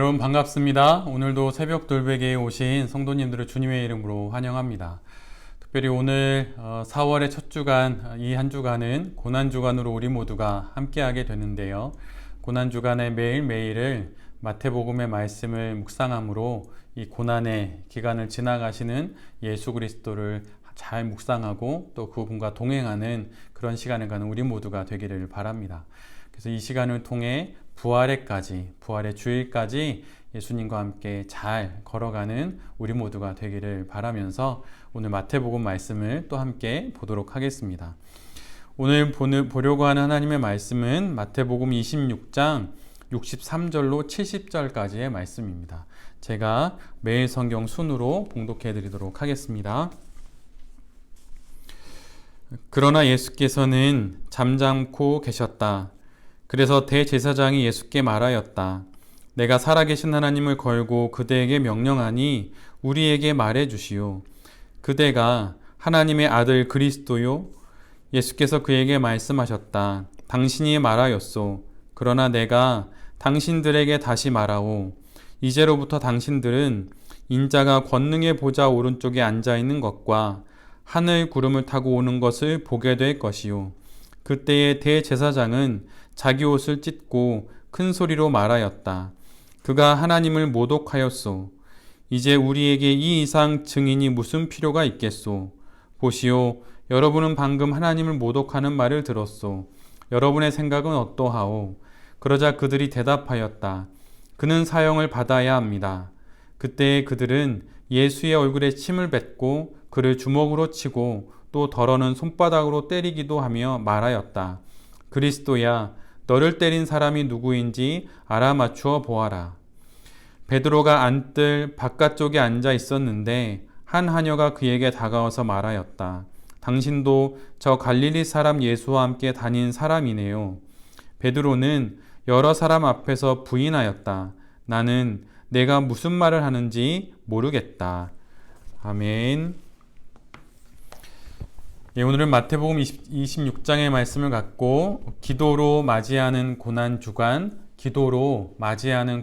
여러분 반갑습니다. 오늘도 새벽 돌베개에 오신 성도님들을 주님의 이름으로 환영합니다. 특별히 오늘 4월의 첫 주간, 이 한 주간은 고난주간으로 우리 모두가 함께하게 되는데요. 고난주간의 매일매일을 마태복음의 말씀을 묵상함으로 이 고난의 기간을 지나가시는 예수 그리스도를 잘 묵상하고 또 그분과 동행하는 그런 시간을 가는 우리 모두가 되기를 바랍니다. 그래서 이 시간을 통해 부활의 주일까지 예수님과 함께 잘 걸어가는 우리 모두가 되기를 바라면서 오늘 마태복음 말씀을 또 함께 보도록 하겠습니다. 오늘 보려고 하는 하나님의 말씀은 마태복음 26장 63절로 70절까지의 말씀입니다. 제가 매일 성경 순으로 봉독해 드리도록 하겠습니다. 그러나 예수께서는 잠잠고 계셨다. 그래서 대제사장이 예수께 말하였다. 내가 살아계신 하나님을 걸고 그대에게 명령하니 우리에게 말해 주시오. 그대가 하나님의 아들 그리스도요? 예수께서 그에게 말씀하셨다. 당신이 말하였소. 그러나 내가 당신들에게 다시 말하오. 이제로부터 당신들은 인자가 권능의 보좌 오른쪽에 앉아 있는 것과 하늘 구름을 타고 오는 것을 보게 될 것이요. 그때의 대제사장은 자기 옷을 찢고 큰 소리로 말하였다. 그가 하나님을 모독하였소. 이제 우리에게 이 이상 증인이 무슨 필요가 있겠소. 보시오, 여러분은 방금 하나님을 모독하는 말을 들었소. 여러분의 생각은 어떠하오? 그러자 그들이 대답하였다. 그는 사형을 받아야 합니다. 그때 그들은 예수의 얼굴에 침을 뱉고 그를 주먹으로 치고 또 덜어는 손바닥으로 때리기도 하며 말하였다. 그리스도야, 너를 때린 사람이 누구인지 알아맞추어 보아라. 베드로가 안뜰 바깥쪽에 앉아 있었는데 한 하녀가 그에게 다가와서 말하였다. 당신도 저 갈릴리 사람 예수와 함께 다닌 사람이네요. 베드로는 여러 사람 앞에서 부인하였다. 나는 내가 무슨 말을 하는지 모르겠다. 아멘. 예, 오늘은 마태복음 26장의 말씀을 갖고 기도로 맞이하는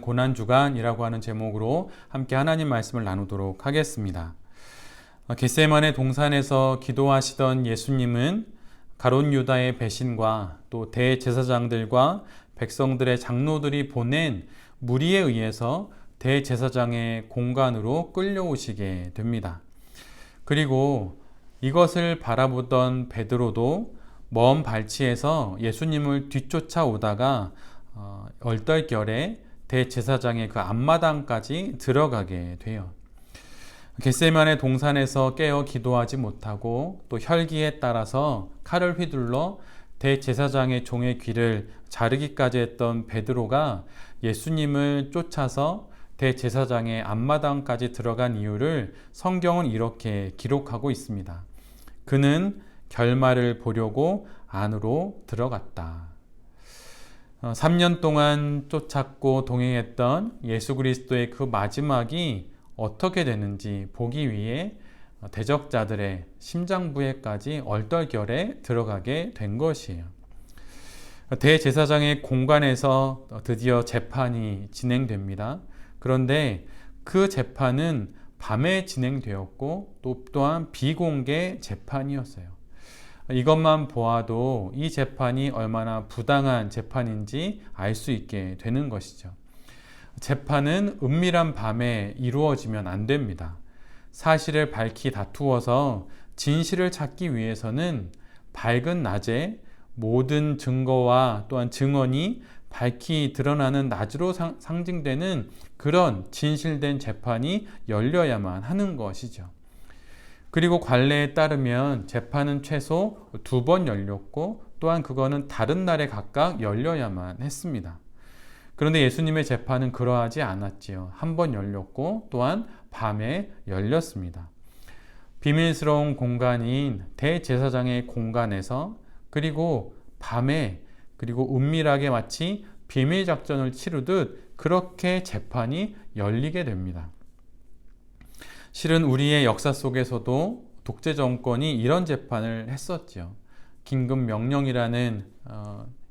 고난주간이라고 하는 제목으로 함께 하나님 말씀을 나누도록 하겠습니다. 겟세마네 동산에서 기도하시던 예수님은 가룟 유다의 배신과 또 대제사장들과 백성들의 장로들이 보낸 무리에 의해서 대제사장의 공간으로 끌려오시게 됩니다. 그리고 이것을 바라보던 베드로도 먼 발치에서 예수님을 뒤쫓아오다가 얼떨결에 대제사장의 그 앞마당까지 들어가게 돼요. 겟세마네 동산에서 깨어 기도하지 못하고 또 혈기에 따라서 칼을 휘둘러 대제사장의 종의 귀를 자르기까지 했던 베드로가 예수님을 쫓아서 대제사장의 앞마당까지 들어간 이유를 성경은 이렇게 기록하고 있습니다. 그는 결말을 보려고 안으로 들어갔다. 3년 동안 쫓았고 동행했던 예수 그리스도의 그 마지막이 어떻게 되는지 보기 위해 대적자들의 심장부에까지 얼떨결에 들어가게 된 것이에요. 대제사장의 공간에서 드디어 재판이 진행됩니다. 그런데 그 재판은 밤에 진행되었고 또한 비공개 재판이었어요. 이것만 보아도 이 재판이 얼마나 부당한 재판인지 알 수 있게 되는 것이죠. 재판은 은밀한 밤에 이루어지면 안 됩니다. 사실을 밝히 다투어서 진실을 찾기 위해서는 밝은 낮에 모든 증거와 또한 증언이 밝히 드러나는 낮으로 상징되는 그런 진실된 재판이 열려야만 하는 것이죠. 그리고 관례에 따르면 재판은 최소 2번 열렸고 또한 그거는 다른 날에 각각 열려야만 했습니다. 그런데 예수님의 재판은 그러하지 않았지요. 한 번 열렸고 또한 밤에 열렸습니다. 비밀스러운 공간인 대제사장의 공간에서 그리고 밤에 그리고 은밀하게 마치 비밀 작전을 치르듯 그렇게 재판이 열리게 됩니다. 실은 우리의 역사 속에서도 독재 정권이 이런 재판을 했었죠. 긴급 명령이라는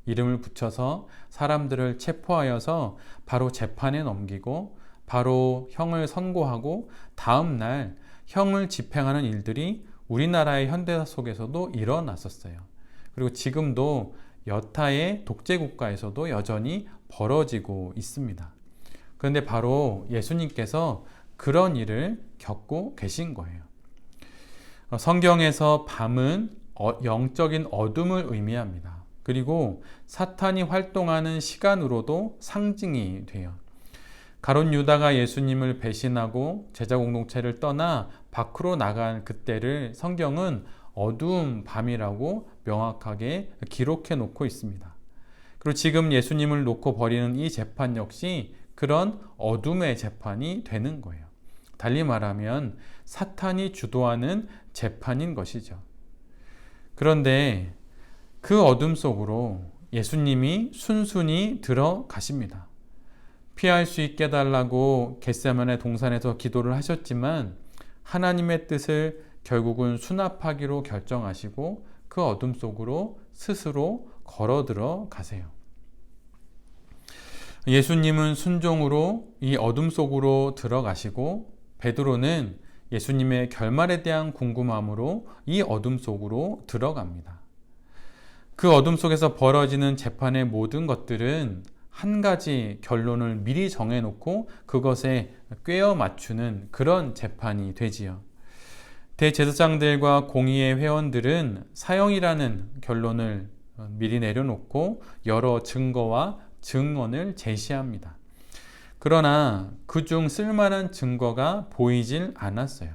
이름을 붙여서 사람들을 체포하여서 바로 재판에 넘기고 바로 형을 선고하고 다음 날 형을 집행하는 일들이 우리나라의 현대사 속에서도 일어났었어요. 그리고 지금도 여타의 독재 국가에서도 여전히 벌어지고 있습니다. 그런데 바로 예수님께서 그런 일을 겪고 계신 거예요. 성경에서 밤은 영적인 어둠을 의미합니다. 그리고 사탄이 활동하는 시간으로도 상징이 돼요. 가룟 유다가 예수님을 배신하고 제자 공동체를 떠나 밖으로 나간 그때를 성경은 어두운 밤이라고 명확하게 기록해 놓고 있습니다. 그리고 지금 예수님을 놓고 벌이는 이 재판 역시 그런 어둠의 재판이 되는 거예요. 달리 말하면 사탄이 주도하는 재판인 것이죠. 그런데 그 어둠 속으로 예수님이 순순히 들어가십니다. 피할 수 있게 해달라고 겟세마네 동산에서 기도를 하셨지만 하나님의 뜻을 결국은 수납하기로 결정하시고 그 어둠 속으로 스스로 걸어 들어가세요. 예수님은 순종으로 이 어둠 속으로 들어가시고 베드로는 예수님의 결말에 대한 궁금함으로 이 어둠 속으로 들어갑니다. 그 어둠 속에서 벌어지는 재판의 모든 것들은 한 가지 결론을 미리 정해놓고 그것에 꿰어 맞추는 그런 재판이 되지요. 대제사장들과 공의회 회원들은 사형이라는 결론을 미리 내려놓고 여러 증거와 증언을 제시합니다. 그러나 그중 쓸만한 증거가 보이질 않았어요.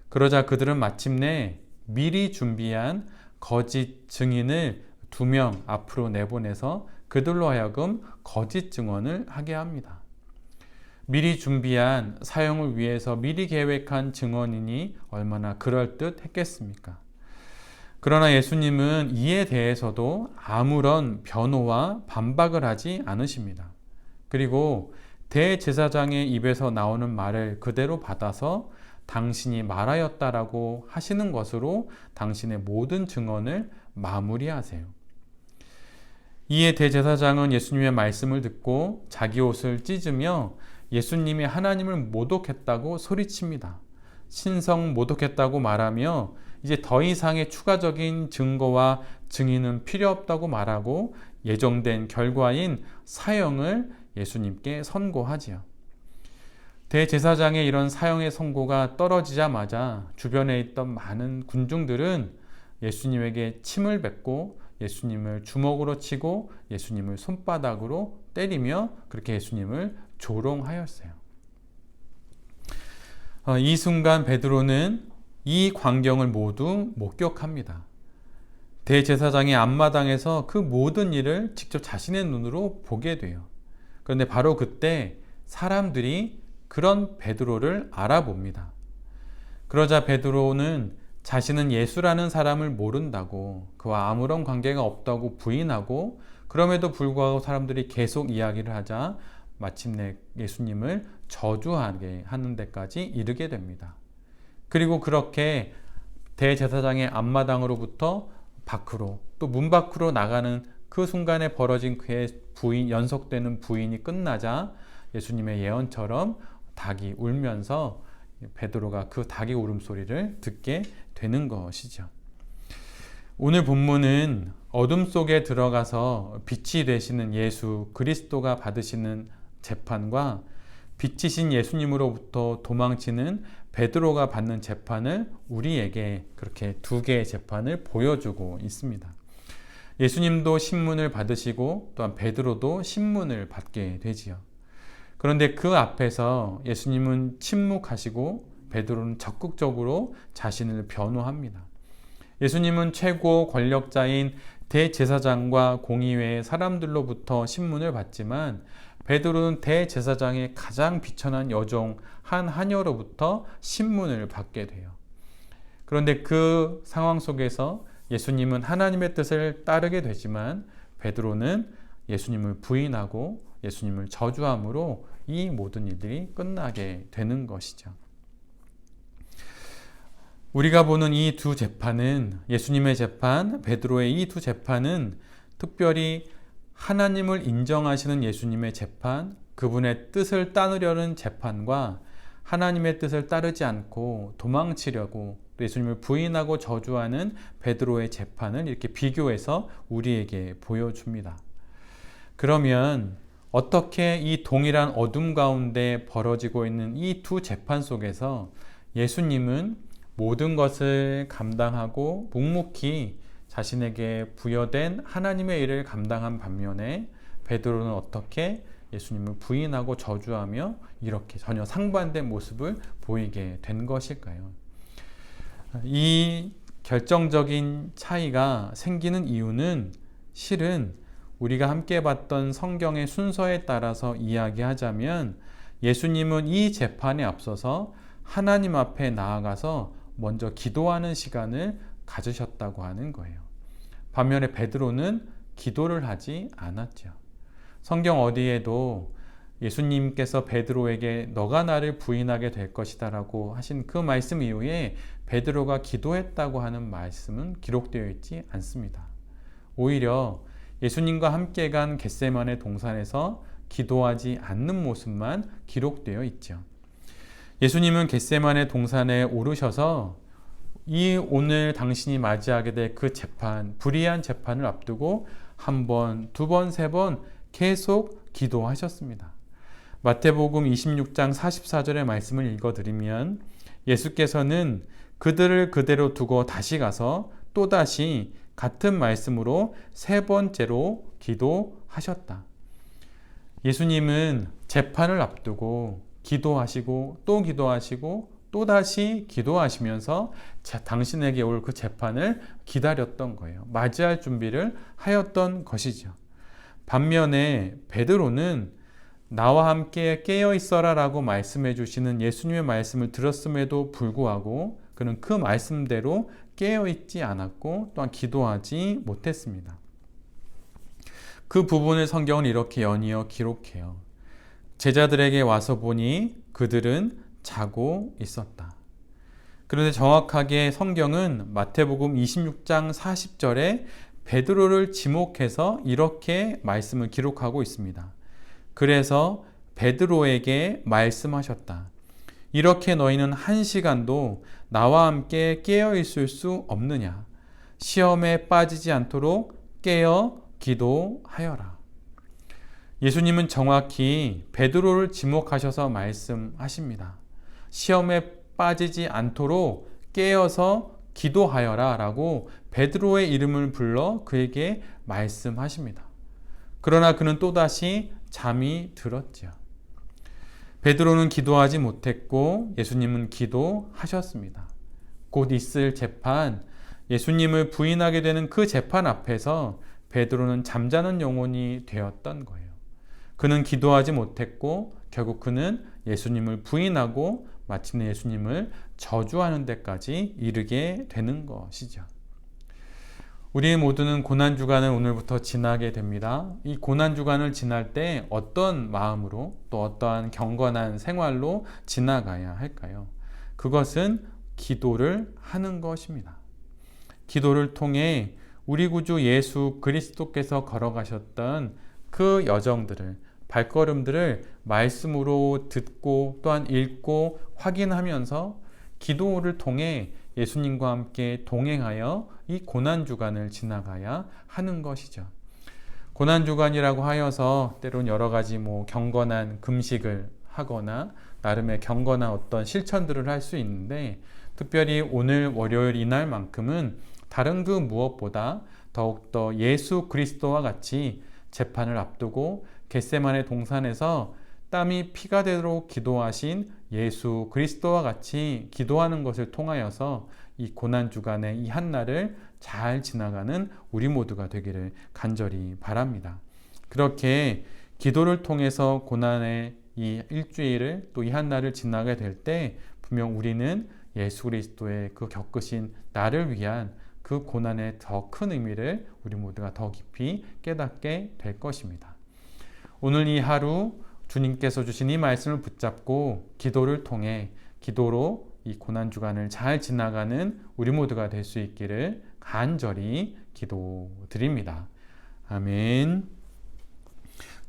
그러자 그들은 마침내 미리 준비한 거짓 증인을 2명 앞으로 내보내서 그들로 하여금 거짓 증언을 하게 합니다. 미리 준비한 사형을 위해서 미리 계획한 증언이니 얼마나 그럴듯했겠습니까? 그러나 예수님은 이에 대해서도 아무런 변호와 반박을 하지 않으십니다. 그리고 대제사장의 입에서 나오는 말을 그대로 받아서 당신이 말하였다라고 하시는 것으로 당신의 모든 증언을 마무리하세요. 이에 대제사장은 예수님의 말씀을 듣고 자기 옷을 찢으며 예수님이 하나님을 모독했다고 소리칩니다. 신성 모독했다고 말하며 이제 더 이상의 추가적인 증거와 증인은 필요 없다고 말하고 예정된 결과인 사형을 예수님께 선고하지요. 대제사장의 이런 사형의 선고가 떨어지자마자 주변에 있던 많은 군중들은 예수님에게 침을 뱉고 예수님을 주먹으로 치고 예수님을 손바닥으로 때리며 그렇게 예수님을 조롱하였어요. 이 순간 베드로는 이 광경을 모두 목격합니다. 대제사장의 앞마당에서 그 모든 일을 직접 자신의 눈으로 보게 돼요. 그런데 바로 그때 사람들이 그런 베드로를 알아봅니다. 그러자 베드로는 자신은 예수라는 사람을 모른다고 그와 아무런 관계가 없다고 부인하고 그럼에도 불구하고 사람들이 계속 이야기를 하자 마침내 예수님을 저주하게 하는 데까지 이르게 됩니다. 그리고 그렇게 대제사장의 앞마당으로부터 밖으로 또 문 밖으로 나가는 그 순간에 벌어진 그의 연속되는 부인이 끝나자 예수님의 예언처럼 닭이 울면서 베드로가 그 닭의 울음소리를 듣게 되는 것이죠. 오늘 본문은 어둠 속에 들어가서 빛이 되시는 예수 그리스도가 받으시는 재판과 빛이신 예수님으로부터 도망치는 베드로가 받는 재판을 우리에게 그렇게 2개의 재판을 보여주고 있습니다. 예수님도 신문을 받으시고 또한 베드로도 신문을 받게 되지요. 그런데 그 앞에서 예수님은 침묵하시고 베드로는 적극적으로 자신을 변호합니다. 예수님은 최고 권력자인 대제사장과 공의회의 사람들로부터 신문을 받지만 베드로는 대제사장의 가장 비천한 여종 한 하녀로부터 신문을 받게 돼요. 그런데 그 상황 속에서 예수님은 하나님의 뜻을 따르게 되지만 베드로는 예수님을 부인하고 예수님을 저주함으로 이 모든 일들이 끝나게 되는 것이죠. 우리가 보는 이 2 재판은 예수님의 재판, 베드로의 이 2 재판은 특별히 하나님을 인정하시는 예수님의 재판, 그분의 뜻을 따르려는 재판과 하나님의 뜻을 따르지 않고 도망치려고 예수님을 부인하고 저주하는 베드로의 재판을 이렇게 비교해서 우리에게 보여줍니다. 그러면 어떻게 이 동일한 어둠 가운데 벌어지고 있는 이 두 재판 속에서 예수님은 모든 것을 감당하고 묵묵히 자신에게 부여된 하나님의 일을 감당한 반면에 베드로는 어떻게 예수님을 부인하고 저주하며 이렇게 전혀 상반된 모습을 보이게 된 것일까요? 이 결정적인 차이가 생기는 이유는 실은 우리가 함께 봤던 성경의 순서에 따라서 이야기하자면 예수님은 이 재판에 앞서서 하나님 앞에 나아가서 먼저 기도하는 시간을 가지셨다고 하는 거예요. 반면에 베드로는 기도를 하지 않았죠. 성경 어디에도 예수님께서 베드로에게 너가 나를 부인하게 될 것이다 라고 하신 그 말씀 이후에 베드로가 기도했다고 하는 말씀은 기록되어 있지 않습니다. 오히려 예수님과 함께 간 겟세마네 동산에서 기도하지 않는 모습만 기록되어 있죠. 예수님은 겟세마네 동산에 오르셔서 이 오늘 당신이 맞이하게 될 그 재판, 불의한 재판을 앞두고 한 번, 두 번, 세 번 계속 기도하셨습니다. 마태복음 26장 44절의 말씀을 읽어드리면 예수께서는 그들을 그대로 두고 다시 가서 또다시 같은 말씀으로 세 번째로 기도하셨다. 예수님은 재판을 앞두고 기도하시고 또 기도하시고 또다시 기도하시면서 당신에게 올 그 재판을 기다렸던 거예요. 맞이할 준비를 하였던 것이죠. 반면에 베드로는 나와 함께 깨어 있어라 라고 말씀해 주시는 예수님의 말씀을 들었음에도 불구하고 그는 그 말씀대로 깨어 있지 않았고 또한 기도하지 못했습니다. 그 부분을 성경은 이렇게 연이어 기록해요. 제자들에게 와서 보니 그들은 자고 있었다. 그런데 정확하게 성경은 마태복음 26장 40절에 베드로를 지목해서 이렇게 말씀을 기록하고 있습니다. 그래서 베드로에게 말씀하셨다. 이렇게 너희는 한 시간도 나와 함께 깨어 있을 수 없느냐? 시험에 빠지지 않도록 깨어 기도하여라. 예수님은 정확히 베드로를 지목하셔서 말씀하십니다. 시험에 빠지지 않도록 깨어서 기도하여라 라고 베드로의 이름을 불러 그에게 말씀하십니다. 그러나 그는 또다시 잠이 들었죠. 베드로는 기도하지 못했고 예수님은 기도하셨습니다. 곧 있을 재판, 예수님을 부인하게 되는 그 재판 앞에서 베드로는 잠자는 영혼이 되었던 거예요. 그는 기도하지 못했고 결국 그는 예수님을 부인하고 마침내 예수님을 저주하는 데까지 이르게 되는 것이죠. 우리 모두는 고난주간을 오늘부터 지나게 됩니다. 이 고난주간을 지날 때 어떤 마음으로 또 어떠한 경건한 생활로 지나가야 할까요? 그것은 기도를 하는 것입니다. 기도를 통해 우리 구주 예수 그리스도께서 걸어가셨던 그 여정들을, 발걸음들을 말씀으로 듣고 또한 읽고 확인하면서 기도를 통해 예수님과 함께 동행하여 이 고난주간을 지나가야 하는 것이죠. 고난주간이라고 하여서 때론 여러 가지 경건한 금식을 하거나 나름의 경건한 어떤 실천들을 할 수 있는데 특별히 오늘 월요일 이날만큼은 다른 그 무엇보다 더욱더 예수 그리스도와 같이 재판을 앞두고 겟세마네 동산에서 땀이 피가 되도록 기도하신 예수 그리스도와 같이 기도하는 것을 통하여서 이 고난주간의 이 한날을 잘 지나가는 우리 모두가 되기를 간절히 바랍니다. 그렇게 기도를 통해서 고난의 이 일주일을 또 이 한날을 지나게 될 때 분명 우리는 예수 그리스도의 그 겪으신 나를 위한 그 고난의 더 큰 의미를 우리 모두가 더 깊이 깨닫게 될 것입니다. 오늘 이 하루 주님께서 주신 이 말씀을 붙잡고 기도를 통해 기도로 이 고난주간을 잘 지나가는 우리 모두가 될 수 있기를 간절히 기도드립니다. 아멘.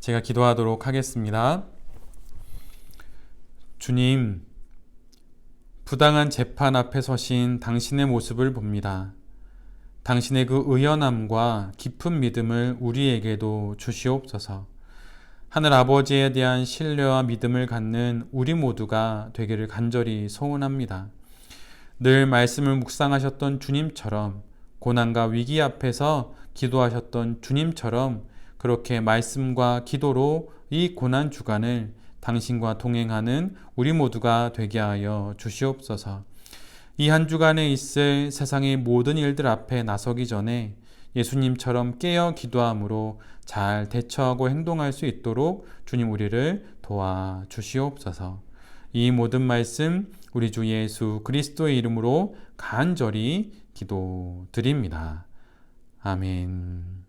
제가 기도하도록 하겠습니다. 주님, 부당한 재판 앞에 서신 당신의 모습을 봅니다. 당신의 그 의연함과 깊은 믿음을 우리에게도 주시옵소서. 하늘 아버지에 대한 신뢰와 믿음을 갖는 우리 모두가 되기를 간절히 소원합니다. 늘 말씀을 묵상하셨던 주님처럼, 고난과 위기 앞에서 기도하셨던 주님처럼 그렇게 말씀과 기도로 이 고난 주간을 당신과 동행하는 우리 모두가 되게 하여 주시옵소서. 이 한 주간에 있을 세상의 모든 일들 앞에 나서기 전에 예수님처럼 깨어 기도함으로 잘 대처하고 행동할 수 있도록 주님 우리를 도와 주시옵소서. 이 모든 말씀 우리 주 예수 그리스도의 이름으로 간절히 기도드립니다. 아멘.